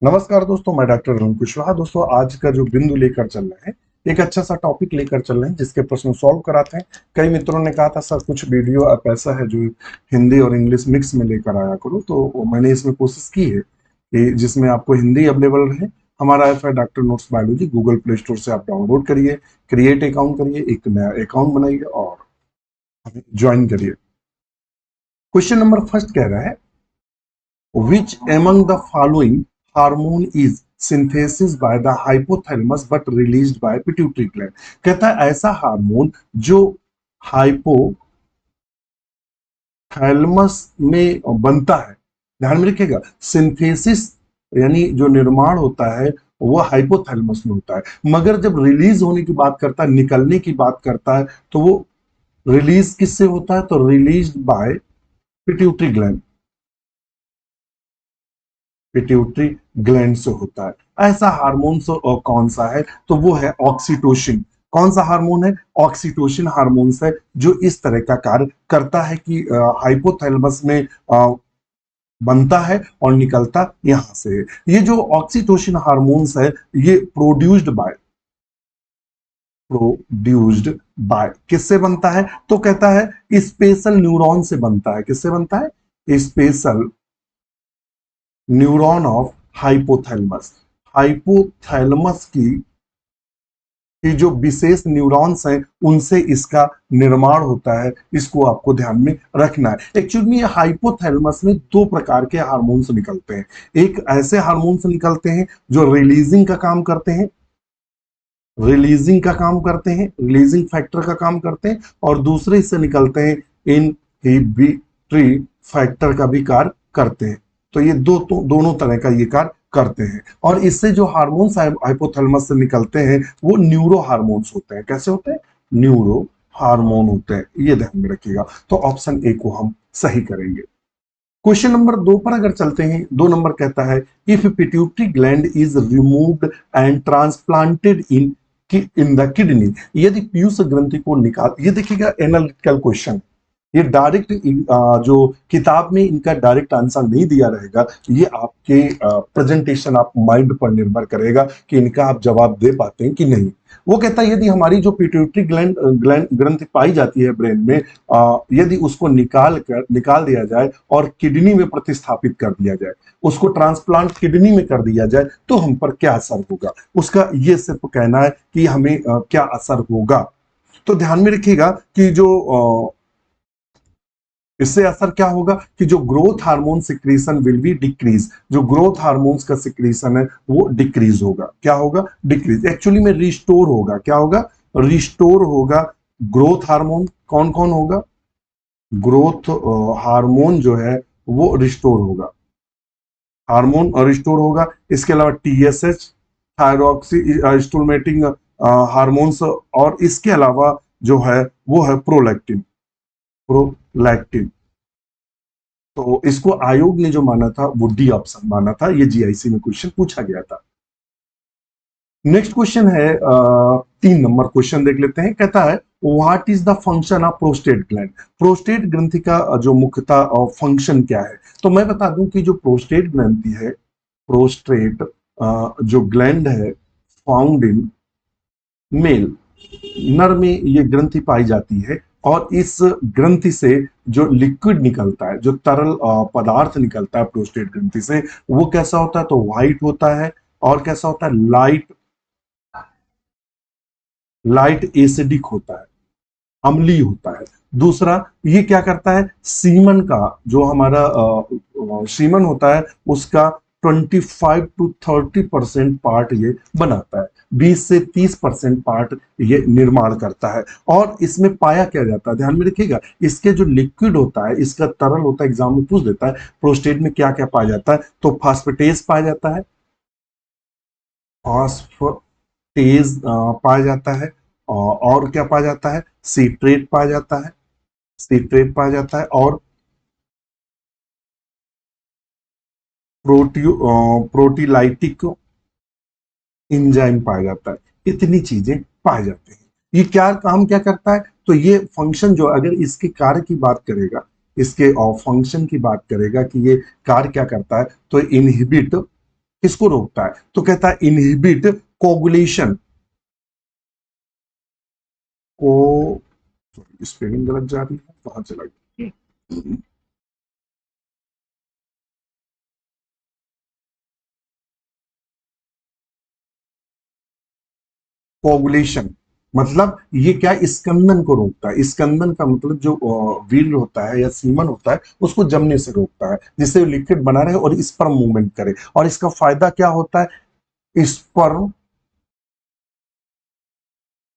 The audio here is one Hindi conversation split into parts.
नमस्कार दोस्तों, मैं डॉक्टर अरुण कुशवाहा। दोस्तों, आज का जो बिंदु लेकर चल रहे हैं, एक अच्छा सा टॉपिक लेकर चल रहे हैं जिसके प्रश्न सॉल्व कराते हैं। कई मित्रों ने कहा था सर कुछ वीडियो आप ऐसा है जो हिंदी और इंग्लिश मिक्स में लेकर आया करो, तो मैंने इसमें कोशिश की है कि जिसमें आपको हिंदी अवेलेबल रहे। हमारा ऐप है doctor notes biology. Google play store से आप डाउनलोड करिए, क्रिएट अकाउंट करिए, एक नया अकाउंट बनाइए और ज्वाइन करिए। क्वेश्चन नंबर फर्स्ट कह रहा है, Which among the following hormone is synthesized by the hypothalamus but released by pituitary gland? कहता है ऐसा हार्मोन जो हाइपोथैलेमस में बनता है। ध्यान में रखिएगा, सिंथेसिस यानी जो निर्माण होता है वो हाइपोथैलेमस में होता है, मगर जब रिलीज होने की बात करता है, निकलने की बात करता है, तो वो रिलीज किससे होता है? तो release by pituitary gland, pituitary gland से होता है। ऐसा हार्मोन कौन सा है? तो वो है ऑक्सीटोसिन। कौन सा हार्मोन है? ऑक्सीटोसिन हार्मोन है, जो इस तरह का कार्य करता है कि हाइपोथैलेमस में बनता है और निकलता यहां से है। ये जो ऑक्सीटोसिन हार्मोन्स है, ये प्रोड्यूस्ड बाय किससे बनता है? तो कहता है स्पेशल न्यूरॉन से बनता है। किससे बनता है? Special neuron of hypothalamus. Hypothalamus की जो विशेष न्यूरॉन्स हैं उनसे इसका निर्माण होता है। इसको आपको ध्यान में रखना है। एक्चुअली में हाइपोथैलेमस में दो प्रकार के हार्मोन्स निकलते हैं। एक ऐसे हार्मोन्स निकलते हैं जो रिलीजिंग का काम करते हैं, रिलीजिंग फैक्टर का काम करते हैं, और दूसरे हिस्से निकलते हैं इनहिबिटरी फैक्टर का भी कार्य करते हैं। तो ये दोनों तरह का ये कार्य करते हैं। और इससे जो हार्मोन्स हाइपोथैलेमस से निकलते हैं वो न्यूरो हार्मोन्स होते हैं। कैसे होते हैं? न्यूरो हार्मोन होते हैं। ये ध्यान में रखिएगा। तो ऑप्शन ए को हम सही करेंगे। क्वेश्चन नंबर 2 पर अगर चलते हैं, 2 नंबर कहता है, if pituitary gland is removed and transplanted in the kidney, यदि पीयूष ग्रंथि को निकाल, ये देखिएगा एनालिटिकल क्वेश्चन, ये डायरेक्ट जो किताब में इनका डायरेक्ट आंसर नहीं दिया रहेगा। ये आपके प्रेजेंटेशन, आप माइंड पर निर्भर करेगा कि इनका आप जवाब दे पाते हैं कि नहीं। वो कहता है यदि हमारी जो पिट्यूटरी ग्रंथि पाई जाती है ब्रेन में, यदि उसको निकाल दिया जाए और किडनी में प्रतिस्थापित कर दिया जाए, उसको ट्रांसप्लांट किडनी में कर दिया जाए, तो हम पर क्या असर होगा? उसका ये सिर्फ कहना है कि हमें क्या असर होगा। तो ध्यान में रखिएगा कि जो इससे असर क्या होगा कि जो growth hormone secretion will be decrease. जो ग्रोथ हार्मोन्स का सिक्रीशन है वो डिक्रीज होगा। क्या होगा? डिक्रीज। एक्चुअली में रिस्टोर होगा। क्या होगा? रिस्टोर होगा ग्रोथ हार्मोन। कौन कौन होगा? ग्रोथ हार्मोन जो है वो रिस्टोर होगा, हार्मोन रिस्टोर होगा। इसके अलावा टीएसएच, थायरॉक्सी स्टूलमेटिंग हार्मोन्स, और इसके अलावा जो है वो है प्रोलैक्टिन। प्रोलैक्टिन। तो इसको आयोग ने जो माना था वो डी ऑप्शन माना था। ये जीआईसी में क्वेश्चन पूछा गया था। नेक्स्ट क्वेश्चन है 3 नंबर क्वेश्चन देख लेते हैं। कहता है what is the function of prostate gland? Prostate ग्रंथि का जो मुख्यतः फंक्शन क्या है? तो मैं बता दूं कि जो प्रोस्टेट ग्रंथि है, प्रोस्टेट जो ग्लैंड है, फाउंड इन मेल, नर में ये ग्रंथि पाई जाती है। और इस ग्रंथि से जो लिक्विड निकलता है, जो तरल पदार्थ निकलता है प्रोस्टेट ग्रंथि से, वो कैसा होता है? तो व्हाइट होता है। और कैसा होता है? लाइट, लाइट एसिडिक होता है, अम्लीय होता है। दूसरा, ये क्या करता है? सीमन का जो हमारा सीमन होता है उसका 25 to 30% पार्ट ये बनाता है, 20 से 30% पार्ट ये निर्माण करता है। और इसमें पाया क्या जाता है? ध्यान में रखिएगा, इसके जो लिक्विड होता है, इसका तरल होता है। एग्जाम में पूछ देता है प्रोस्टेट में क्या क्या पाया जाता है, तो फास्फेटेज पाया जाता है, फास्फेटेज पाया जाता है। और क्या पाया जाता है? सीट्रेट पाया जाता है, सीट्रेट पाया जाता है। और प्रोटीलाइटिक एंजाइम पाया जाता है। इतनी चीजें पाए जाते हैं। ये क्या काम क्या करता है? तो ये फंक्शन जो, अगर इसके कार्य की बात करेगा, इसके फंक्शन की बात करेगा कि ये कार्य क्या करता है, तो इनहिबिट किसको रोकता है? तो कहता है इनहिबिट कोगुलेशन को, स्पेलिंग गलत जा रही है, कहां चला गया? कोगुलेशन मतलब ये क्या, स्कंदन को रोकता है। स्कंदन का मतलब जो वीर्य होता है या सीमन होता है उसको जमने से रोकता है, जिससे लिक्विड बना रहे और स्पर्म मूवमेंट करे। और इसका फायदा क्या होता है? स्पर्म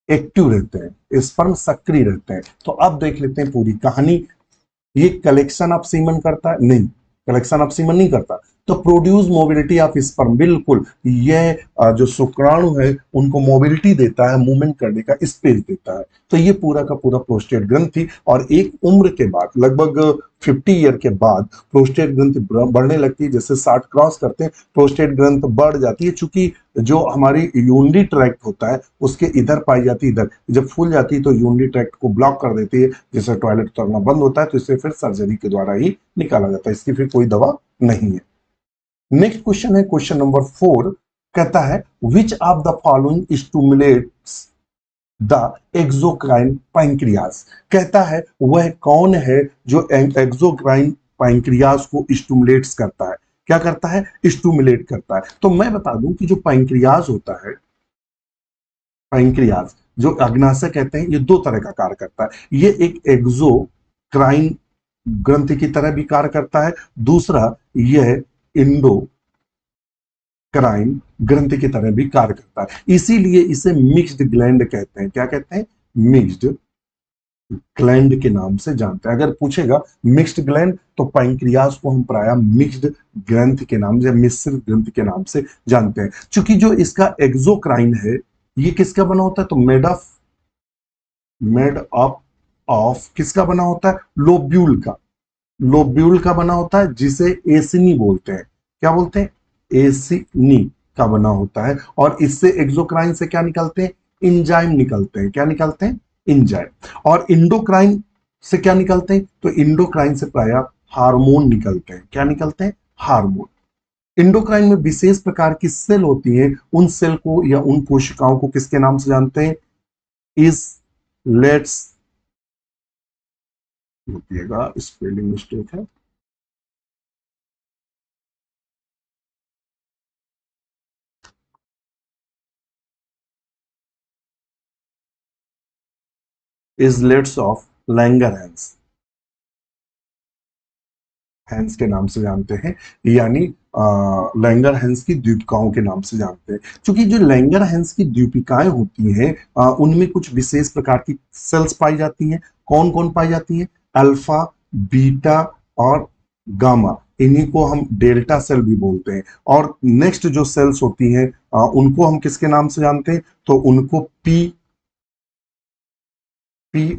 एक्टिव रहते हैं, स्पर्म सक्रिय रहते हैं। तो अब देख लेते हैं पूरी कहानी। ये कलेक्शन ऑफ सीमन करता है? नहीं, कलेक्शन ऑफ सीमन नहीं करता। तो प्रोड्यूस मोबिलिटी ऑफ स्पर्म, बिल्कुल ये जो शुक्राणु है उनको मोबिलिटी देता है, मूवमेंट करने का स्पेस देता है। तो ये पूरा का पूरा प्रोस्टेट ग्रंथि, और एक उम्र के बाद लगभग 50 ईयर के बाद प्रोस्टेट ग्रंथि बढ़ने लगती है। जैसे 60 क्रॉस करते हैं प्रोस्टेट ग्रंथ बढ़ जाती है, चूंकि जो हमारी यूरिनरी ट्रैक्ट होता है उसके इधर पाई जाती है, इधर जब फूल जाती है तो यूरिनरी ट्रैक्ट को ब्लॉक कर देती है, जैसे टॉयलेट उतरना बंद होता है, तो इसे फिर सर्जरी के द्वारा ही निकाला जाता है, इसकी फिर कोई दवा नहीं है। नेक्स्ट क्वेश्चन है क्वेश्चन नंबर 4, कहता है which of the following stimulates the exocrine pancreas. कहता है वह कौन है जो एक्सोक्राइन पैंक्रियास को स्टिमुलेट्स करता है। क्या करता है? स्टिमुलेट करता है। तो मैं बता दूं कि जो पैंक्रियाज होता है, पैंक्रियाज जो अग्नाशय कहते हैं, ये दो तरह का कार्य करता है। ये एक एक्सोक्राइन ग्रंथि की तरह भी कार्य करता है, दूसरा यह इंडो क्राइन ग्रंथि की तरह भी कार्य करता है। इसीलिए इसे मिक्स्ड ग्लैंड कहते हैं। क्या कहते हैं? मिक्स्ड ग्लैंड के नाम से जानते हैं। अगर पूछेगा मिक्स्ड ग्लैंड तो पैंक्रियाज को हम प्राय मिक्स्ड ग्रंथि के नाम से, मिश्र ग्रंथि के नाम से जानते हैं। चूंकि जो इसका एक्सोक्राइन है ये किसका बना होता है? तो मेड अप ऑफ किसका बना होता है? लोब्यूल का। लोब्यूल का बना होता है, जिसे एसिनी बोलते हैं। क्या बोलते हैं? एसिनी का बना होता है। और इससे एक्सोक्राइन से क्या निकलते हैं? इंजाइम निकलते हैं। क्या निकलते हैं? इंजाइम। और इंडोक्राइन से क्या निकलते हैं? तो इंडोक्राइन से प्राय हार्मोन निकलते हैं। क्या निकलते हैं? हार्मोन। इंडोक्राइन में विशेष प्रकार की सेल होती हैं, उन सेल को या उन कोशिकाओं को किसके नाम से जानते हैं? इस लेट्स, रुकिएगा स्पेलिंग मिस्टेक है, इजलेट्स ऑफ लैंगरहैंस, हैंस के नाम से जानते हैं, यानी लैंगरहैंस की द्वीपिकाओं के नाम से जानते हैं। क्योंकि जो लैंगरहैंस की द्वीपिकाएं होती हैं उनमें कुछ विशेष प्रकार की सेल्स पाई जाती हैं। कौन कौन पाई जाती हैं? अल्फा, बीटा और गामा। इन्हीं को हम डेल्टा सेल भी बोलते हैं। और नेक्स्ट जो सेल्स होती हैं उनको हम किसके नाम से जानते हैं? तो उनको पी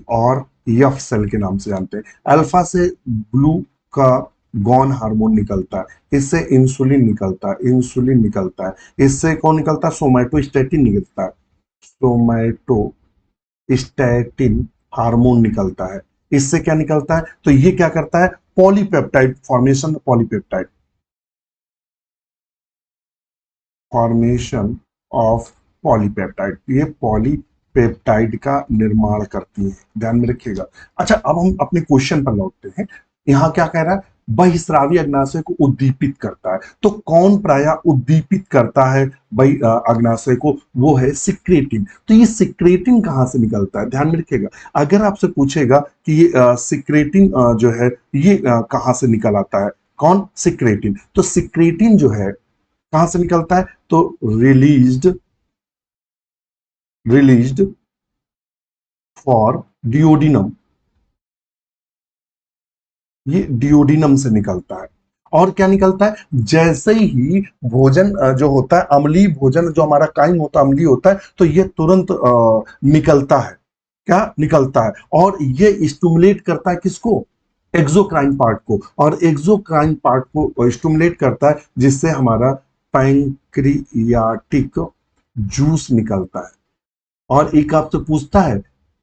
और एफ सेल के नाम से जानते हैं। अल्फा से ब्लू का गॉन हार्मोन निकलता है, इससे इंसुलिन निकलता है, इंसुलिन निकलता है। इससे कौन निकलता है? सोमैटोस्टेटिन निकलता है, सोमैटोस्टेटिन हार्मोन निकलता है। इससे क्या निकलता है? तो ये क्या करता है? Polypeptide formation, formation of polypeptide. ये पॉलीपेप्टाइड का निर्माण करती है, ध्यान में रखिएगा। अच्छा, अब हम अपने क्वेश्चन पर लौटते हैं। यहां क्या कह रहा है? बहिस्रावी अग्नाशय को उद्दीपित करता है। तो कौन प्राय उद्दीपित करता है अग्नाशय को? वो है सिक्रेटिन। तो ये सिक्रेटिन कहां से निकलता है? ध्यान में रखिएगा। अगर आपसे पूछेगा कि ये सिक्रेटिन जो है ये कहां से निकल आता है, कौन? सिक्रेटिन। तो सिक्रेटिन जो है कहां से निकलता है? तो रिलीज्ड फॉर डिओडिनम, ये डिओडिनम से निकलता है। और क्या निकलता है? जैसे ही भोजन जो होता है, अम्लीय भोजन जो हमारा काइम होता है अम्लीय होता है, तो ये तुरंत निकलता है। क्या निकलता है? और ये स्टिमुलेट करता है किसको? एक्सोक्राइन पार्ट को। और एक्सोक्राइन पार्ट को स्टिमुलेट करता है, जिससे हमारा पैंक्रियाटिक जूस निकलता है। और एक आपसे पूछता है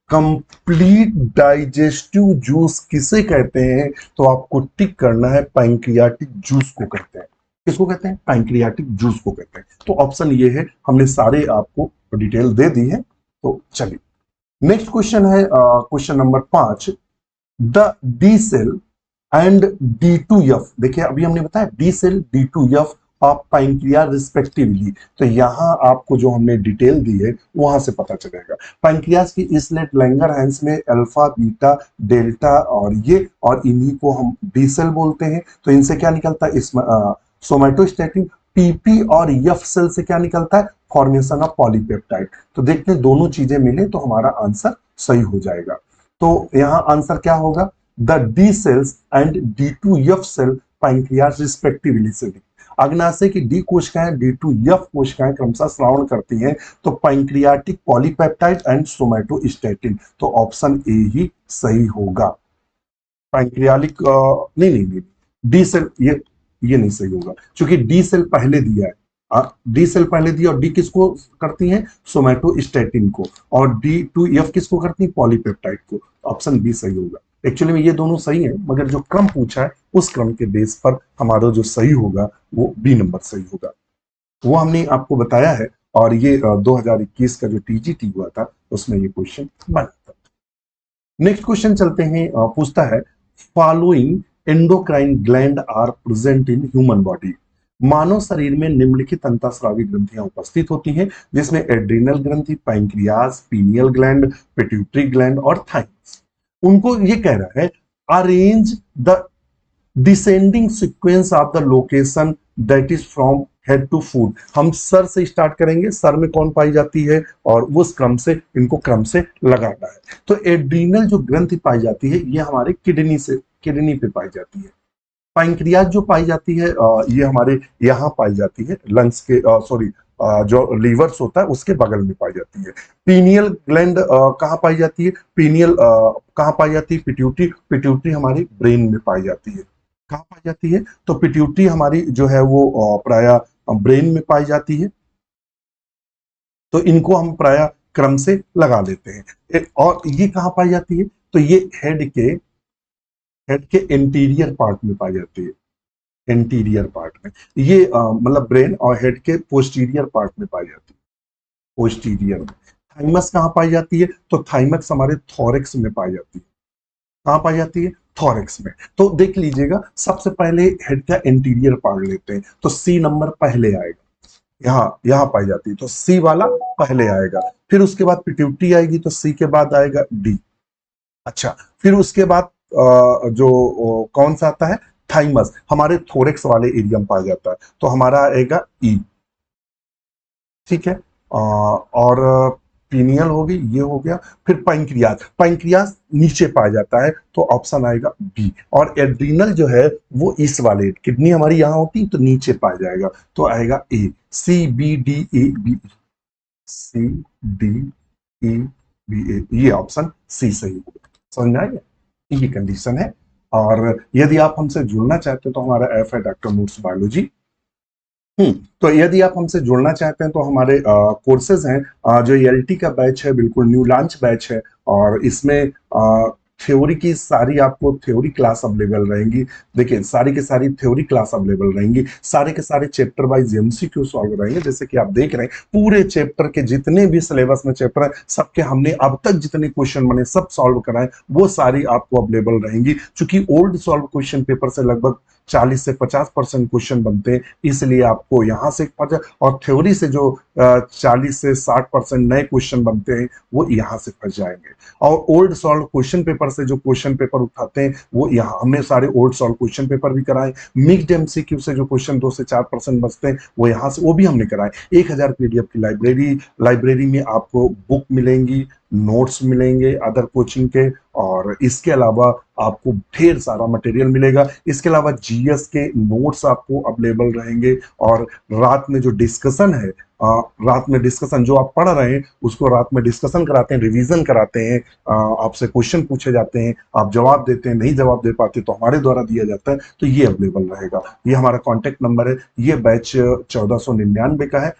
कंप्लीट डाइजेस्टिव जूस किसे कहते हैं? तो आपको टिक करना है, पैंक्रियाटिक जूस को कहते हैं। किसको कहते हैं? पैंक्रियाटिक जूस को कहते हैं। तो ऑप्शन ये है, हमने सारे आपको डिटेल दे दी है। तो चलिए नेक्स्ट क्वेश्चन है question number 5, the D cell and D2F। देखिए अभी हमने बताया D cell D2F of pancreas respectively, तो यहां आपको जो हमने डिटेल दी है वहां से पता चलेगा। पैंक्रियास की इसलेट लैंगरहैंस में अल्फा बीटा डेल्टा और इन्हीं को हम डी सेल बोलते हैं। तो इनसे क्या निकलता है? इसमें सोमैटोस्टैटिन। पीपी और एफ सेल से क्या निकलता है? Formation of polypeptide. तो देखते हैं दोनों चीजें मिले तो हमारा आंसर सही हो जाएगा। तो यहां आंसर क्या होगा? The D cells and D2F cell pancreas respectively से। अग्नाशय की डी कोशिकाएं D2F कोशिकाएं क्रमशः श्रावण करती हैं, तो पैंक्रियाटिक पॉलीपेप्टाइड एंड सोमैटोस्टैटिन। तो ऑप्शन ए ही सही होगा। पैंक्रियालिक नहीं, डी सेल ये नहीं सही होगा, क्योंकि डी सेल पहले दिया है। डी सेल पहले दिया और डी किसको करती हैं? सोमैटोस्टैटिन को। और D2F किसको करती है? पॉलीपेप्टाइड को। ऑप्शन बी सही होगा। एक्चुअली में ये दोनों सही है, मगर जो क्रम पूछा है उस क्रम के बेस पर हमारा जो सही होगा वो बी नंबर सही होगा। वो हमने आपको बताया है, और ये 2021 का जो TGT हुआ था उसमें ये क्वेश्चन बना था। नेक्स्ट क्वेश्चन चलते हैं, पूछता है following endocrine gland are present in human body. मानव शरीर में निम्नलिखित अंतःस्रावी ग्रंथियां उपस्थित होती हैं, जिसमें एड्रिनल ग्रंथि, pancreas, pineal gland, pituitary gland और थाइमस। उनको ये कह रहा है arrange the descending sequence of the location that is from head to foot. हम सर से स्टार्ट करेंगे, सर में कौन पाई जाती है और उस क्रम से इनको क्रम से लगाना है। तो एड्रीनल जो ग्रंथि पाई जाती है ये हमारे किडनी पे पाई जाती है। पैंक्रियास जो पाई जाती है ये हमारे यहाँ पाई जाती है, लंग्स के जो लीवर्स होता है उसके बगल में पाई जाती है। पीनियल ग्लैंड कहाँ पाई जाती है? पीनियल कहाँ पाई जाती है? पिट्यूटरी हमारी ब्रेन में पाई जाती है। कहाँ पाई जाती है? तो पिट्यूटरी हमारी जो है वो प्राय ब्रेन में पाई जाती है। तो इनको हम प्राय क्रम से लगा लेते हैं। और ये कहाँ पाई जाती है? तो ये हेड के एंटीरियर पार्ट में पाई जाती है। एंटीरियर पार्ट में ये मतलब ब्रेन और हेड के पोस्टीरियर पार्ट में पाई जाती है। पोस्टीरियर में। थाइमस कहाँ पाई जाती है? तो थाइमस हमारे थोरेक्स में पाई जाती है। कहाँ पाई जाती है? थोरेक्स में। तो देख लीजिएगा, सबसे पहले हेड का इंटीरियर पार्ट लेते हैं, तो सी नंबर पहले आएगा। यहाँ पाई जाती है, तो सी वाला पहले आएगा। फिर उसके बाद पिट्यूटरी आएगी, तो सी के बाद आएगा डी। अच्छा, फिर उसके बाद जो कौन सा आता है? थाइमस हमारे थोरेक्स वाले एरिया में पाया जाता है, तो हमारा आएगा ई। ठीक है। और पीनियल हो गई, ये हो गया। फिर पैंक्रियास नीचे पाया जाता है, तो ऑप्शन आएगा बी। और एड्रीनल जो है वो इस वाले, किडनी हमारी यहाँ होती तो नीचे पाया जाएगा, तो आएगा A. C B D A B, C D E B A, ये ऑप्शन सी सही होगा। समझ में आएगा? ये कंडीशन है। और यदि आप हमसे जुड़ना चाहते हैं तो हमारा ऐप है डॉक्टर नोट्स बायोलॉजी। तो यदि आप हमसे जुड़ना चाहते हैं तो हमारे कोर्सेज हैं, जो ELT का बैच है, बिल्कुल न्यू लॉन्च बैच है। और इसमें थ्योरी की सारी आपको थ्योरी क्लास अवेलेबल रहेंगी। देखिए सारी की सारी थ्योरी क्लास अवेलेबल रहेंगी, सारे के सारे चैप्टर वाइज MCQ सॉल्व रहेंगे। जैसे कि आप देख रहे हैं पूरे चैप्टर के जितने भी सिलेबस में चैप्टर है सबके हमने अब तक जितने क्वेश्चन बने सब सॉल्व कराए, वो सारी आपको अवेलेबल रहेंगी। चूंकि ओल्ड सॉल्व क्वेश्चन पेपर से लगभग 40 से 50% क्वेश्चन बनते हैं, इसलिए आपको यहाँ से और थ्योरी से जो 40 से 60% नए क्वेश्चन बनते हैं वो यहाँ से फंस जाएंगे। और ओल्ड सॉल्व क्वेश्चन पेपर से जो क्वेश्चन पेपर उठाते हैं वो यहाँ हमने सारे ओल्ड सॉल्व क्वेश्चन पेपर भी कराए। मिक्स्ड MCQ से जो क्वेश्चन 2 से 4% बचते हैं वो यहाँ से वो भी हमने कराए। 1000 PDF की लाइब्रेरी में आपको बुक मिलेंगी, नोट्स मिलेंगे अदर कोचिंग के, और इसके अलावा आपको ढेर सारा मटेरियल मिलेगा। इसके अलावा GS के नोट्स आपको अवेलेबल रहेंगे। और रात में जो डिस्कशन है, रात में डिस्कशन जो आप पढ़ रहे हैं उसको रात में डिस्कशन कराते हैं, रिवीजन कराते हैं, आपसे क्वेश्चन पूछे जाते हैं, आप जवाब देते हैं, नहीं जवाब दे पाते तो हमारे द्वारा दिया जाता है। तो ये अवेलेबल रहेगा। ये हमारा कॉन्टेक्ट नंबर है। ये बैच 1499 का है।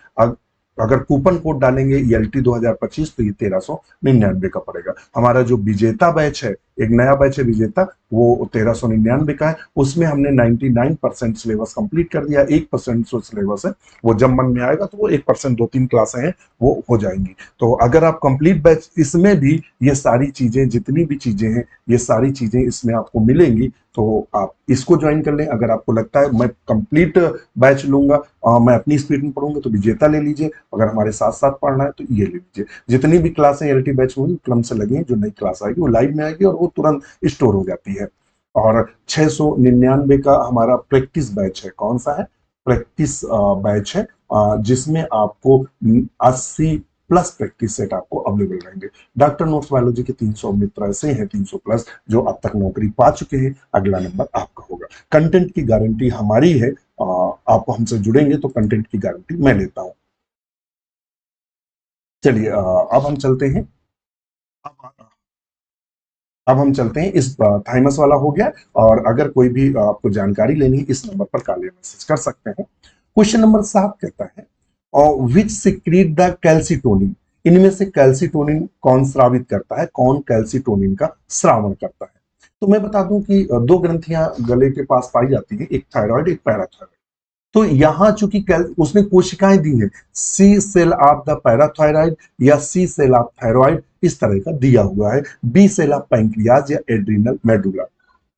अगर कूपन कोड डालेंगे ELT 2025 तो ये 1399 का पड़ेगा। हमारा जो विजेता बैच है एक नया बैच है विजेता, वो 1399 का है। उसमें हमने 99% सिलेबस कंप्लीट कर दिया, 1% जो सिलेबस है वो जब मन में आएगा तो वो 1%, 2-3 क्लासें हैं वो हो जाएंगी। तो अगर आप कंप्लीट बैच, इसमें भी ये सारी चीजें, जितनी भी चीजें हैं ये सारी चीजें इसमें आपको मिलेंगी, तो आप इसको ज्वाइन कर लें। अगर आपको लगता है मैं कंप्लीट बैच लूंगा, मैं अपनी स्पीड में पढ़ूंगा, तो विजेता ले लीजिए। अगर हमारे साथ साथ पढ़ना है तो ये ले लीजिए। जितनी भी क्लासें एलटी बैच में क्रम से लगी हैं, जो नई क्लास आएगी वो लाइव में आएगी और वो तुरंत स्टोर हो जाती है। और 699 का हमारा प्रैक्टिस बैच है। कौन सा है? प्रैक्टिस बैच है, जिसमें आपको 80+ प्रैक्टिस सेट आपको अवेलेबल रहेंगे। डॉक्टर नोट्स बायोलॉजी के 300 मित्र ऐसे हैं, 300+ जो अब तक नौकरी पा चुके हैं। अगला नंबर आपका होगा। कंटेंट की गारंटी हमारी है, आप हमसे जुड़ेंगे तो कंटेंट की गारंटी मैं लेता हूं। चलिए अब हम चलते हैं। अब अब हम चलते हैं, इस थाइमस वाला हो गया। और अगर कोई भी आपको जानकारी लेनी है, इस नंबर पर कॉल या मैसेज कर सकते हैं। क्वेश्चन नंबर 7 कहता है, विच सिक्रीट द कैल्सिटोनिन, इनमें से कैल्सिटोनिन कौन स्रावित करता है, कौन कैल्सिटोनिन का स्रावण करता है? तो मैं बता दूं कि दो ग्रंथियां गले के पास पाई जाती है, एक थायराइड, एक पैराथायराइड। तो यहां चूंकि उसने कोशिकाएं दी है, सी सेल ऑफ द पैराथायराइड या सी सेल ऑफ थायराइड, इस तरह का दिया हुआ है। बी सेल ऑफ पैंक्रियाज या एड्रिनल मेडुला,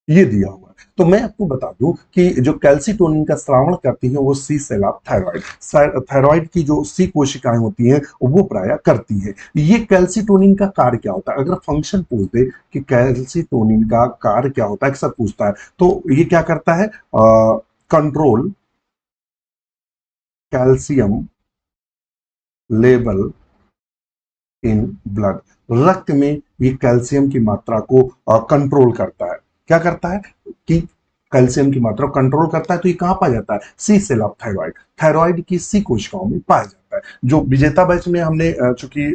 ये दिया हुआ है। तो मैं आपको बता दूं कि जो कैल्सिटोनिन का स्रावण करती है वो सी सेल ऑफ थायराइड, थायराइड की जो सी कोशिकाएं होती हैं वो प्राय करती है। ये कैल्सिटोनिन का कार्य क्या होता है? अगर फंक्शन पूछ दे कि कैल्सिटोनिन का कार्य क्या होता है, अक्सर पूछता है, तो ये क्या करता है? Control calcium level in blood, रक्त में ये कैल्शियम की मात्रा को कंट्रोल करता है। क्या करता है कि कैल्शियम की मात्रा कंट्रोल करता है। तो ये कहां पाया जाता है? सी सेल ऑफ थायराइड, थायराइड की सी कोशिकाओं में पाया जाता है। जो विजेता बैच में हमने चूंकि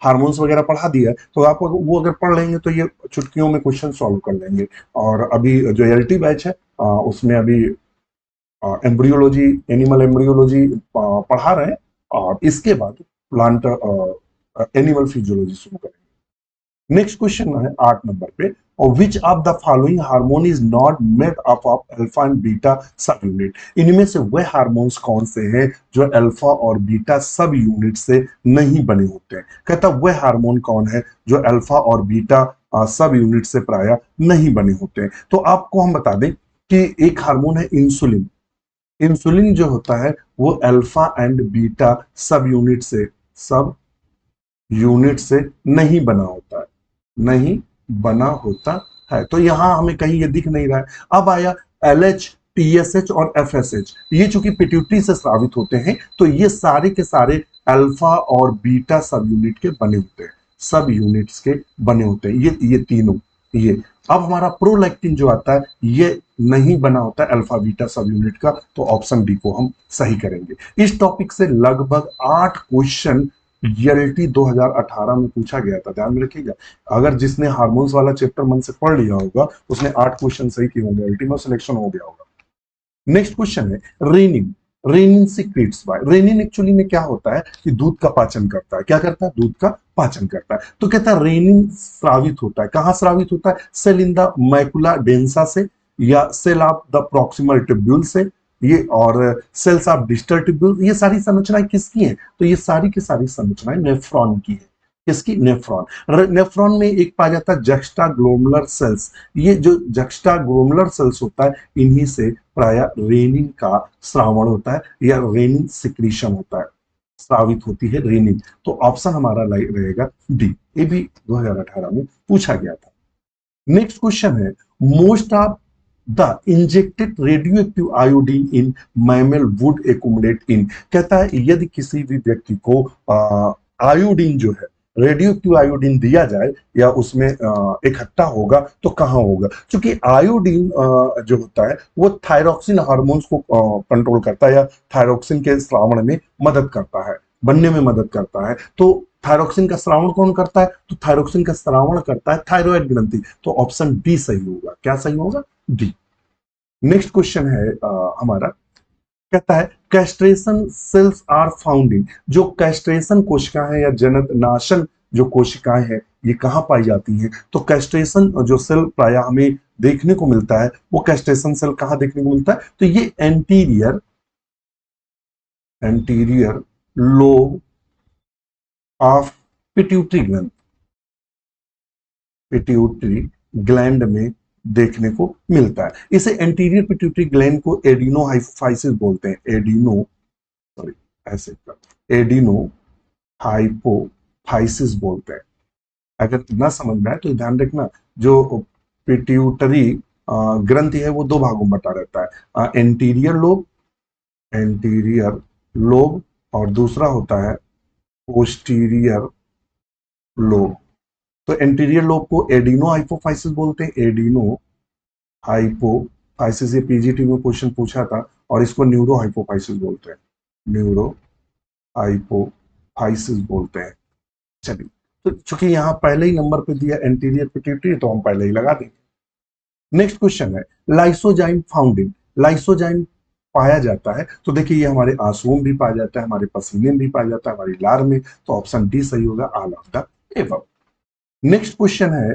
हार्मोन्स वगैरह पढ़ा दिया है, तो आप वो अगर पढ़ लेंगे तो ये चुटकियों में क्वेश्चन सॉल्व कर लेंगे। और अभी जो एलटी बैच है उसमें अभी एम्ब्रियोलॉजी, एनिमल एम्ब्रियोलॉजी पढ़ा रहे हैं, और इसके बाद प्लांट एनिमल फिजियोलॉजी शुरू करेंगे। नेक्स्ट क्वेश्चन है 8 नंबर पे, और which of the following hormone is not made up of alpha and beta सब यूनिट, इनमें से वह हार्मोन्स कौन से हैं जो अल्फा और बीटा सब यूनिट से नहीं बने होते हैं? कहता वह हार्मोन कौन है जो अल्फा और बीटा सब यूनिट से प्राय नहीं बने होते हैं? तो आपको हम बता दें कि एक हार्मोन है इंसुलिन। इंसुलिन जो होता है वो अल्फा एंड बीटा सब यूनिट से नहीं बना होता है, नहीं बना होता है। तो यहां हमें कहीं ये दिख नहीं रहा है। अब आया LH, TSH और FSH, ये चूंकि पिट्यूटरी से स्रावित होते हैं, तो ये सारे के सारे अल्फा और बीटा सब यूनिट के बने होते हैं, सब यूनिट्स के बने होते हैं ये तीनों। ये अब हमारा प्रोलैक्टिन जो आता है ये नहीं बना होता है अल्फा बीटा सब यूनिट का, तो ऑप्शन डी को हम सही करेंगे। इस टॉपिक से लगभग 8 क्वेश्चन एलटी 2018 में पूछा गया था, ध्यान में रखिएगा। अगर जिसने हार्मोन्स वाला चैप्टर मन से पढ़ लिया होगा उसने 8 क्वेश्चन सही किए होंगे, एलटी में सिलेक्शन हो गया होगा। नेक्स्ट क्वेश्चन है renin, renin secrets by, renin actually में क्या होता है कि दूध का पाचन करता है। क्या करता है? दूध का पाचन करता है। तो कहता है रेनिन स्रावित होता है, कहां स्रावित होता है? Cell in the macula densa से, या cell of the proximal tubule से, ये और सेल्स ऑफ डिस्टल ट्यूब्यूल। ये सारी संरचनाएं किसकी हैं? तो ये सारी की सारी संरचनाएं नेफ्रॉन की है। किसकी? नेफ्रॉन। नेफ्रॉन में एक पाया जाता है जक्स्टा ग्लोमुलर सेल्स। ये जो जक्स्टा ग्लोमुलर सेल्स होता है, इन्हीं से प्राय रेनिन का स्रावण होता है या रेनिन सिक्रीशन होता है, स्रावित होती है रेनिन। तो ऑप्शन हमारा रहेगा डी। ये भी 2018 में पूछा गया था। नेक्स्ट क्वेश्चन है, most of the injected radioactive iodine in mammal would accumulate in, कहता है यदि किसी भी व्यक्ति को आयोडीन जो है, रेडियोएक्टिव आयोडीन दिया जाए या उसमें इकट्ठा होगा तो कहां होगा? क्योंकि आयोडीन जो होता है वो थायरोक्सिन हार्मोन्स को कंट्रोल करता है या थायरोक्सिन के स्रावण में मदद करता है, बनने में मदद करता है। तो थायरोक्सिन का स्रावण कौन करता है? तो थायरोक्सिन का स्रावण करता है थायराइड ग्रंथि। तो ऑप्शन डी सही होगा। क्या सही होगा? डी। नेक्स्ट क्वेश्चन है हमारा, कहता है castration cells are found in, जो कैस्ट्रेशन कोशिकाएं हैं या जनन नाशन जो कोशिकाएं हैं ये कहाँ पाई जाती हैं? तो कैस्ट्रेशन जो सेल प्राय हमें देखने को मिलता है वो कैस्ट्रेशन सेल कहाँ देखने को मिलता है? तो ये anterior lobe of pituitary gland, pituitary gland में देखने को मिलता है। इसे एंटीरियर पिट्यूटरी ग्लैंड को एडिनो हाइपोफाइसिस बोलते हैं, एडिनो, सॉरी ऐसे एडिनो हाइपोफाइसिस बोलते हैं। अगर ना समझ में आए तो ध्यान रखना, जो पिट्यूटरी ग्रंथि है वो दो भागों में बटा रहता है, एंटीरियर लोब और दूसरा होता है पोस्टीरियर लोब। तो एंटीरियर लोब को एडिनो हाइपोफाइसिस बोलते हैं, एडिनो हाइपोफाइसिस, ये पीजीटी में क्वेश्चन पूछा था, और इसको न्यूरो हाइपोफाइसिस बोलते हैं, न्यूरो हाइपोफाइसिस बोलते हैं। चलिए, तो चूंकि यहां पहले ही नंबर पे दिया एंटीरियर पिट्यूटरी, तो हम पहले ही लगा देंगे। नेक्स्ट क्वेश्चन है लाइसोजाइम फाउंड इन, लाइसोजाइम पाया जाता है, तो देखिए ये हमारे आंसुओं में भी पाया जाता है, हमारे पसीने में भी पाया जाता है, हमारी लार में, तो ऑप्शन डी सही होगा, all of the above. Next question है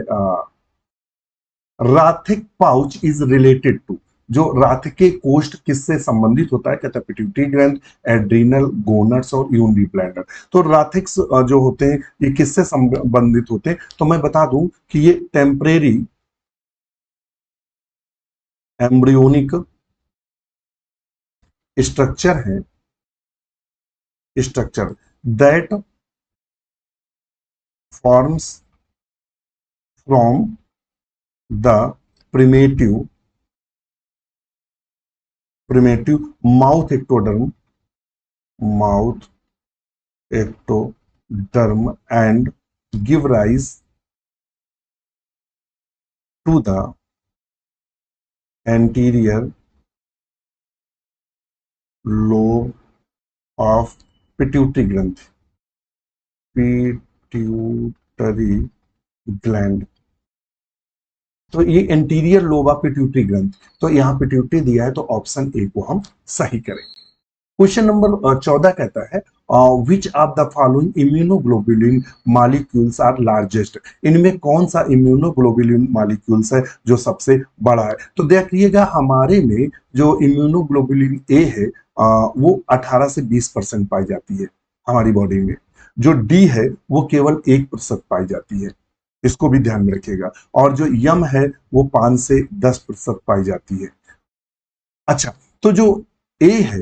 राथिक पाउच इज रिलेटेड टू, जो राथिके कोष्ठ किससे संबंधित होता है? कहता है पिट्यूटरी ग्लैंड, एड्रीनल, गोनड्स और यूरिनरी ब्लैडर। तो राथिक्स जो होते हैं ये किससे संबंधित होते हैं? तो मैं बता दूं कि ये टेम्परेरी एम्ब्रियोनिक स्ट्रक्चर है, structure that forms from the primitive mouth ectoderm, mouth ectoderm and give rise to the anterior lobe of pituitary gland, pituitary gland। तो ये anterior lobe of pituitary gland, तो यहां पिट्यूटरी दिया है, तो ऑप्शन ए को हम सही करेंगे। क्वेश्चन नंबर 14 कहता है which of the following immunoglobulin molecules are largest, इनमें कौन सा इम्यूनोग्लोबुलिन मॉलिक्यूल्स है जो सबसे बड़ा है? तो देखिएगा हमारे में जो इम्यूनोग्लोबुलिन ए है वो 18 से 20% पाई जाती है हमारी बॉडी में, जो डी है वो केवल 1% पाई जाती है, इसको भी ध्यान में रखिएगा, और जो यम है वो 5 से 10% पाई जाती है। अच्छा, तो जो ए है,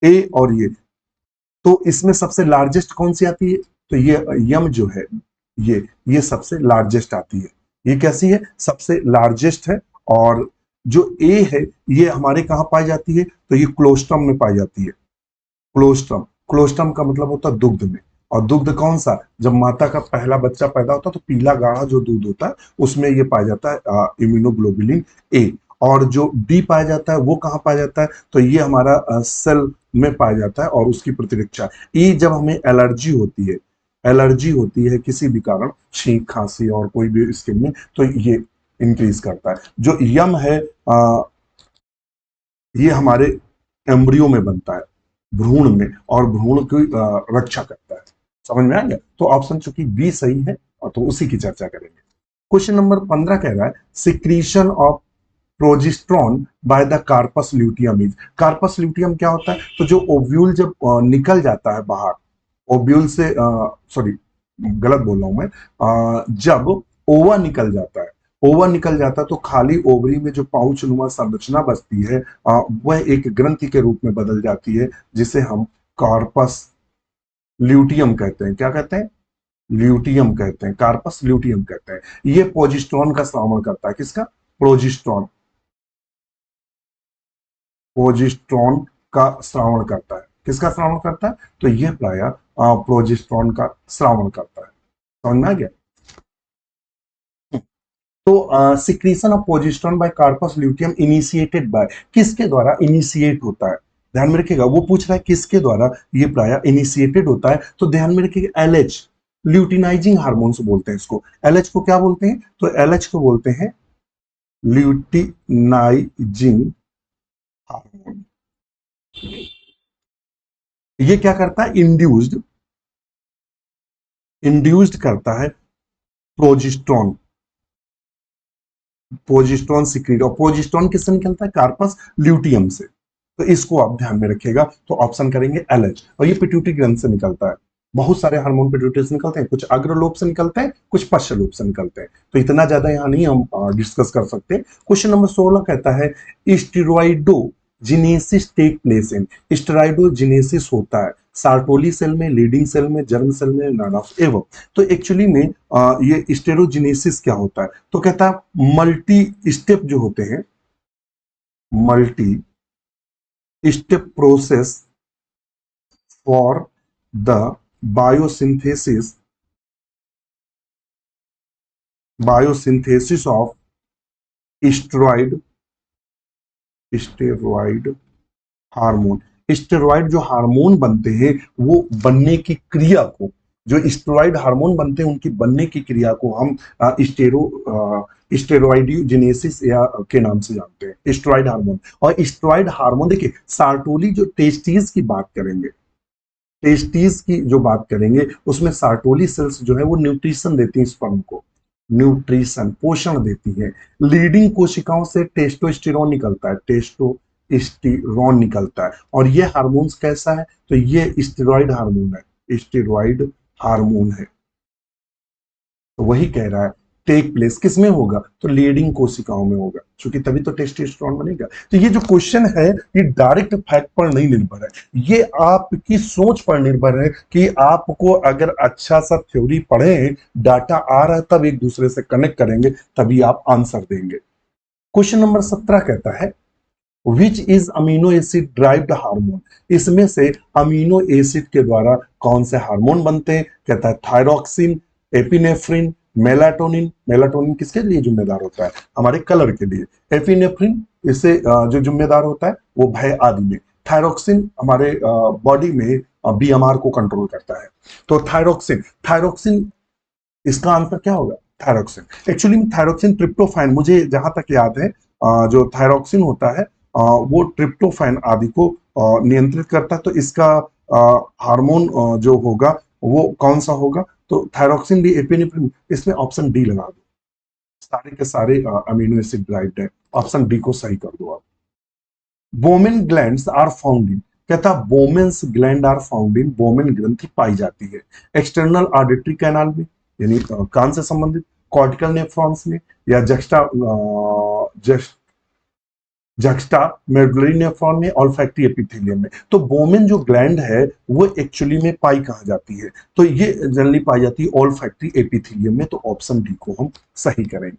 ए और तो इसमें सबसे लार्जेस्ट कौन सी आती है? तो ये यम जो है ये सबसे लार्जेस्ट आती है। ये कैसी है? सबसे लार्जेस्ट है। और जो ए है ये हमारे कहां पाई जाती है? तो ये क्लोस्ट्रम में पाई जाती है, क्लोस्ट्रम, क्लोस्ट्रम का मतलब होता है दुग्ध में। और दुग्ध कौन सा? जब माता का पहला बच्चा पैदा होता है तो पीला गाढ़ा जो दूध होता है उसमें ये पाया जाता है इम्यूनोग्लोबुलिन ए। और जो डी पाया जाता है वो कहाँ पाया जाता है? तो ये हमारा सेल में पाया जाता है, और उसकी प्रतिरक्षा। ई जब हमें एलर्जी होती है किसी भी कारण, छींक, खांसी और कोई भी स्किन में, तो ये इंक्रीज करता है। जो यम है ये हमारे एम्ब्रियो में बनता है, भ्रूण में, और भ्रूण की रक्षा करता है। समझ में आ गया? तो ऑप्शन चूंकि बी सही है, और तो उसी की चर्चा करेंगे। क्वेश्चन नंबर 15 कह रहा है secretion of progesterone by the corpus luteum is, corpus luteum क्या होता है? तो जो ओव्यूल जब निकल जाता है बाहर, ओव्यूल से सॉरी गलत बोल रहा हूं मैं, जब ओवा निकल जाता है, ओवा निकल जाता है तो खाली ओवरी में जो पाउच नुमा संरचना बचती है वह एक ग्रंथि के रूप में बदल जाती है, जिसे हम कार्पस ल्यूटियम कहते हैं। क्या कहते हैं? ल्यूटियम कहते हैं, कार्पस ल्यूटियम कहते हैं। ये प्रोजेस्टेरॉन का श्रावण करता है। किसका? प्रोजेस्टेरॉन, प्रोजेस्टेरॉन का श्रावण करता है। किसका श्रावण करता है? तो यह प्राय प्रोजेस्टेरॉन का श्रावण करता है। समझ में आ गया? तो secretion of progesterone by corpus luteum initiated by, किसके द्वारा इनिशिएट होता है? ध्यान में रखिएगा, वो पूछ रहा है किसके द्वारा ये प्राय इनिशिएटेड होता है। तो ध्यान में रखिएगा एलएच, ल्यूटिनाइजिंग हार्मोन्स बोलते हैं इसको। एलएच को क्या बोलते हैं? तो एलएच को बोलते हैं ल्यूटिनाइजिंग हार्मोन। ये क्या करता है? इंड्यूस्ड करता है प्रोजेस्टेरोन, प्रोजेस्टेरोन सिक्रीट, और प्रोजेस्टेरोन किससे निकलता है? कार्पस ल्यूटियम से। तो इसको आप ध्यान में रखिएगा। तो ऑप्शन करेंगे एलएच, और ये पिट्यूटरी ग्रंथ से निकलता है। बहुत सारे हार्मोन पिट्यूटरी से निकलते हैं, कुछ अग्र लोब से निकलते हैं, कुछ पश्च लोब से निकलते हैं। तो इतना ज्यादा यहाँ नहीं हम डिस्कस कर सकते। क्वेश्चन नंबर 16 कहता है स्टेरॉइडोजेनेसिस टेक प्लेस इन, स्टेरॉइडोजेनेसिस होता है सार्टोली सेल में, लीडिंग सेल में, जर्म सेल में, नन ऑफ एवं। तो एक्चुअली में ये स्टेरोजेनेसिस क्या होता है? तो कहता है मल्टी स्टेप जो होते हैं, multi step process for the biosynthesis of steroid hormone. Steroid जो हार्मोन बनते हैं वो बनने की क्रिया को, जो स्टेरॉइड हार्मोन बनते हैं उनकी बनने की क्रिया को हम स्टेरॉइडोजेनेसिस या के नाम से जानते हैं, स्टेरॉइड हार्मोन। और स्टेरॉइड हार्मोन देखिए, सार्टोली जो टेस्टीज की बात करेंगे, टेस्टीज की जो बात करेंगे उसमें सार्टोली सेल्स जो है वो न्यूट्रिशन देती हैं स्पर्म को, न्यूट्रिशन पोषण देती है। लीडिंग कोशिकाओं से टेस्टोस्टेरोन निकलता है, टेस्टोस्टेरोन निकलता है। और ये हार्मोन्स कैसा है? तो ये स्टेरॉइड हार्मोन है, स्टेरॉइड हार्मोन है। तो वही कह रहा है टेक प्लेस किसमें होगा? तो लीडिंग कोशिकाओं में होगा, क्योंकि तभी तो टेस्टोस्टेरोन बनेगा। तो ये जो क्वेश्चन है ये डायरेक्ट फैक्ट पर नहीं निर्भर है, ये आपकी सोच पर निर्भर है कि आपको अगर अच्छा सा थ्योरी पढ़े, डाटा आ रहा है, तब एक दूसरे से कनेक्ट करेंगे, तभी आप आंसर देंगे। क्वेश्चन नंबर 17 कहता है which is amino acid derived hormone, इसमें से अमीनो एसिड के द्वारा कौन से हार्मोन बनते हैं? कहता है थायरॉक्सिन, एपिनेफ्रिन, मेलाटोनिन। मेलाटोनिन किसके लिए जिम्मेदार होता है? हमारे कलर के लिए। एपिनेफ्रिन इससे जो जिम्मेदार होता है वो भय आदि में। थायरॉक्सिन हमारे बॉडी में बीएमआर को कंट्रोल करता है। तो थायरॉक्सिन, थायरॉक्सिन इसका आंसर क्या होगा? थायरॉक्सिन। एक्चुअली में थायरॉक्सिन ट्रिप्टोफैन, मुझे जहां तक याद है जो थायरॉक्सिन होता है वो ट्रिप्टोफैन आदि को नियंत्रित करता है। तो इसका हार्मोन जो होगा वो कौन सा होगा? तो थायरॉक्सिन भी, एपिनेफ्रिन, इसमें ऑप्शन डी लगा दो। सारे के सारे अमीनो एसिड ड्राइव्ड है, ऑप्शन डी को सही कर दो आप। Bowman glands are found in, कहता Bowman's gland are found in, Bowman ग्रंथि पाई जाती है एक्सटर्नल ऑडिटरी कैनाल में, यानी कान से संबंधित, कॉर्टिकल नेफ्रॉन्स में, या जक्स्टा मेडुलरी नेफ्रॉन में, ऑल्फैक्टरी एपिथेलियम में। तो बोमेन जो ग्लैंड है वो एक्चुअली में पाई कहाँ जाती है? तो ये जनरली पाई जाती है ऑल्फैक्टरी एपिथेलियम में। तो ऑप्शन डी को हम सही करेंगे।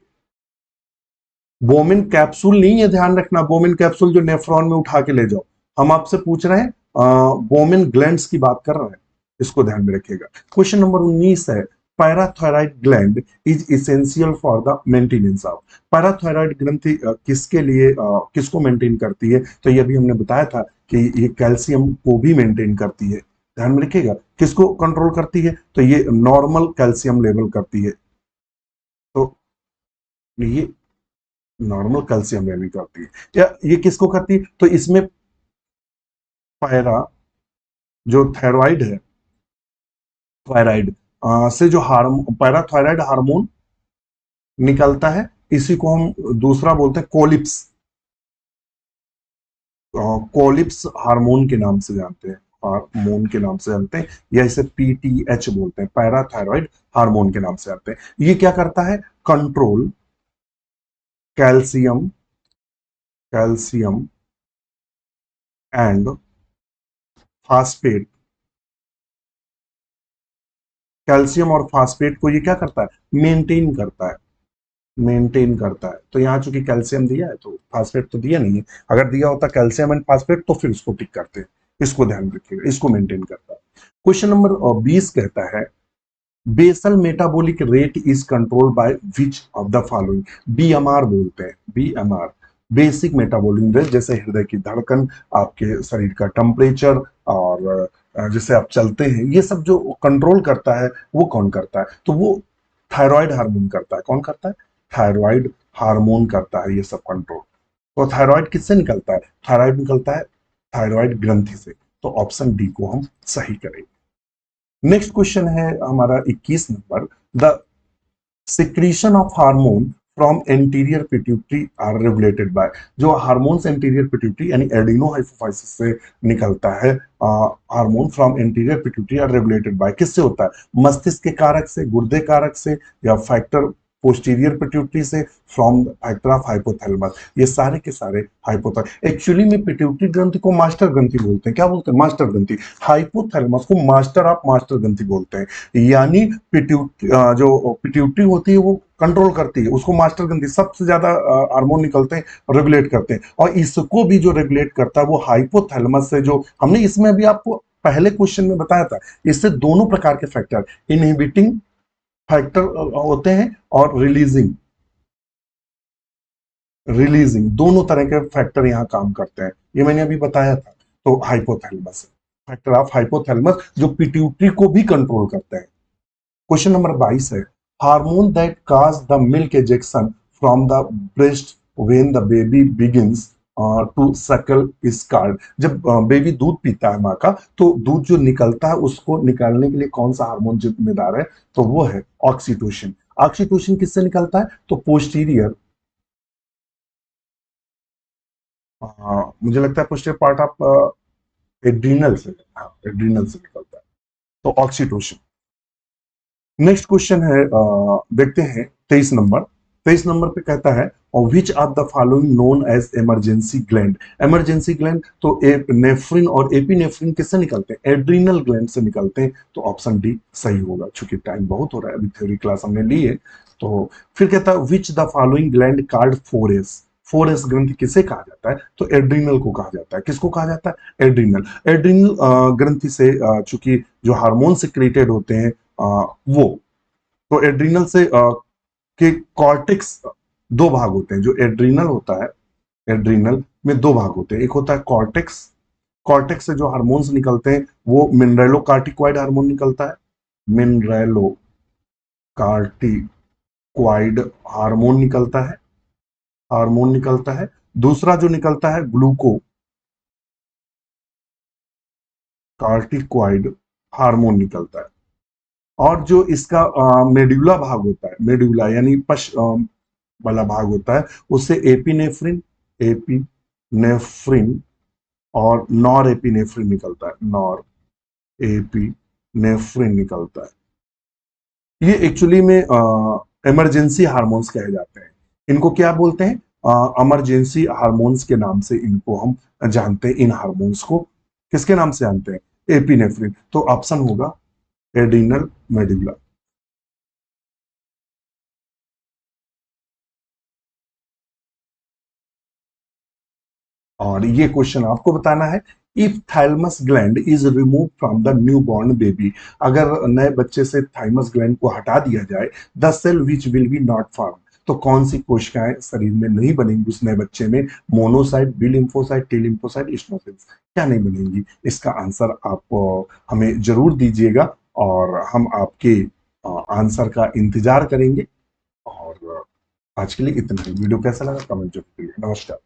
बोमेन कैप्सूल नहीं है, ध्यान रखना, बोमेन कैप्सूल जो नेफ्रॉन में उठा के ले जाओ। हम आपसे पूछ रहे हैं बोमेन ग्लैंड्स की बात कर रहे हैं, इसको ध्यान में रखिएगा। क्वेश्चन नंबर 19 है parathyroid gland is essential for the maintenance of. Parathyroid ग्रंथि किसके लिए किसको मेंटेन करती है? तो ये भी हमने बताया था कि ये कैल्शियम को भी मेंटेन करती है। ध्यान में रखिएगा, किसको कंट्रोल करती है? तो ये नॉर्मल कैल्शियम लेवल करती है। तो ये नॉर्मल कैल्शियम लेवल करती है, या ये किसको करती है? तो इसमें पैरा जो थायराइड है, थायराइड से जो हार्मोन, पैराथायराइड हार्मोन निकलता है, इसी को हम दूसरा बोलते हैं कोलिप्स, कोलिप्स हार्मोन के नाम से जानते हैं, हार्मोन के नाम से जानते हैं, या इसे पीटीएच बोलते हैं, पैराथायराइड हार्मोन के नाम से जानते हैं। ये क्या करता है? Control calcium, calcium and phosphate, calcium और फास्फेट को ये क्या करता है? मेंटेन करता है, मेंटेन करता है। तो यहाँ चूंकि कैल्शियम दिया है तो फास्फेट तो दिया नहीं है, अगर दिया होता कैल्शियम एंड फास्फेट तो फिर उसको टिक करते हैं। इसको ध्यान रखिएगा, इसको मेंटेन करता है। क्वेश्चन नंबर 20 कहता है basal metabolic rate is controlled by which of the following. BMR बोलते हैं, बीएमआर बेसिक मेटाबॉलिक रेट, जैसे हृदय की धड़कन, आपके शरीर का टेम्परेचर, और जैसे आप चलते हैं, ये सब जो कंट्रोल करता है वो कौन करता है? तो वो थायराइड हार्मोन करता है। कौन करता है? थायराइड हार्मोन करता है ये सब कंट्रोल। तो थायराइड किससे निकलता है? थायराइड निकलता है थायराइड ग्रंथि से। तो ऑप्शन डी को हम सही करेंगे। नेक्स्ट क्वेश्चन है हमारा 21 नंबर। The secretion of hormone from anterior pituitary are regulated by, जो हार्मोन्स एंटीरियर पिट्यूटरी यानी एडिनोहाइपोफाइसिस से निकलता है, hormone from anterior pituitary are regulated by, किससे होता है? मस्तिष्क के कारक से, गुर्दे कारक से, या फैक्टर पोस्टीरियर पिट्यूटरी से, फ्रॉम फैक्टर ऑफ हाइपोथैलेमस, ये सारे के सारे हाइपोथैलेमस। एक्चुअली में पिट्यूटरी ग्रंथि को मास्टर ग्रंथि बोलते हैं। क्या बोलते हैं? मास्टर ग्रंथि। हाइपोथैलेमस को मास्टर ऑफ मास्टर ग्रंथि बोलते हैं। यानी पिट्यूटरी, जो पिट्यूटरी होती है वो कंट्रोल करती है, उसको मास्टर ग्रंथि, सबसे ज्यादा हार्मोन निकलते हैं, रेगुलेट करते हैं। और इसको भी जो रेगुलेट करता है वो हाइपोथैलेमस से, जो हमने इसमें अभी आपको पहले क्वेश्चन में बताया था, इससे दोनों प्रकार के फैक्टर, इनहिबिटिंग फैक्टर होते हैं और रिलीजिंग, दोनों तरह के फैक्टर यहां काम करते हैं। ये मैंने अभी बताया था। तो हाइपोथैलेमस, फैक्टर ऑफ हाइपोथैलेमस जो पिट्यूटरी को भी कंट्रोल करते हैं। क्वेश्चन नंबर 22 है, hormone that cause the milk ejection from the breast when the baby begins to suckle is called. जब बेबी दूध पीता है माँ का, तो दूध जो निकलता है उसको निकालने के लिए कौन सा हार्मोन जिम्मेदार है? तो वो है ऑक्सीटोसिन। ऑक्सीटोसिन किससे निकलता है? तो पोस्टीरियर, मुझे लगता है पोस्टीरियर पार्ट ऑफ एड्रीनल से, हाँ एड्रीनल से निकलता है, तो ऑक्सीटोसिन। नेक्स्ट क्वेश्चन है, देखते हैं 23 नंबर। 23 नंबर पे कहता है, और which of the following known as emergency gland. Emergency gland तो नेफ्रिन और एपिनेफ्रिन किससे निकलते हैं? एड्रीनल ग्लैंड से निकलते हैं। तो ऑप्शन डी सही होगा। चूंकि टाइम बहुत हो रहा है, अभी थ्योरी क्लास हमने ली है। तो फिर कहता है, which the following gland called 4S। 4S ग्रंथि किसे कहा जाता है? तो एड्रीनल को कहा जाता है। किसको कहा जाता है? एड्रीनल। एड्रीनल ग्रंथि से चूंकि जो हार्मोन सिक्रेटेड होते हैं, वो, तो एड्रीनल से के कॉर्टेक्स दो भाग होते हैं। जो एड्रीनल होता है, एड्रीनल में दो भाग होते हैं। एक होता है कॉर्टेक्स, कॉर्टेक्स से जो हार्मोन्स निकलते हैं वो मिनरेलो कार्टिकॉइड हार्मोन निकलता है, मिनरेलो कार्टिकॉइड हार्मोन निकलता है, हार्मोन निकलता है। दूसरा जो निकलता है ग्लूको कार्टिकॉइड हार्मोन निकलता है। और जो इसका मेड्यूला भाग होता है, मेड्यूला यानी पश वाला भाग होता है, उससे एपिनेफ्रिन, एपिनेफ्रिन और नॉर एपिनेफ्रिन निकलता है, नॉर एपिनेफ्रिन निकलता है। ये एक्चुअली में इमरजेंसी हार्मोन्स कहे जाते हैं। इनको क्या बोलते हैं? इमरजेंसी हार्मोन्स के नाम से इनको हम जानते हैं। इन हार्मोन्स को किसके नाम से जानते हैं? एपिनेफ्रिन। तो ऑप्शन होगा एड्रीनल मेडुला। और ये क्वेश्चन आपको बताना है, if thalamus gland is remove from the new born baby, अगर नए बच्चे से थाइमस ग्लैंड को हटा दिया जाए, the cell which will be not form, तो कौन सी कोशिकाएं शरीर में नहीं बनेंगी उस नए बच्चे में? Monocyte, B lymphocyte, T lymphocyte, eosinophils, क्या नहीं बनेंगी? इसका आंसर आप हमें जरूर दीजिएगा और हम आपके आंसर का इंतजार करेंगे। और आज के लिए इतना ही। वीडियो कैसा लगा कमेंट जरूर करिए। नमस्कार।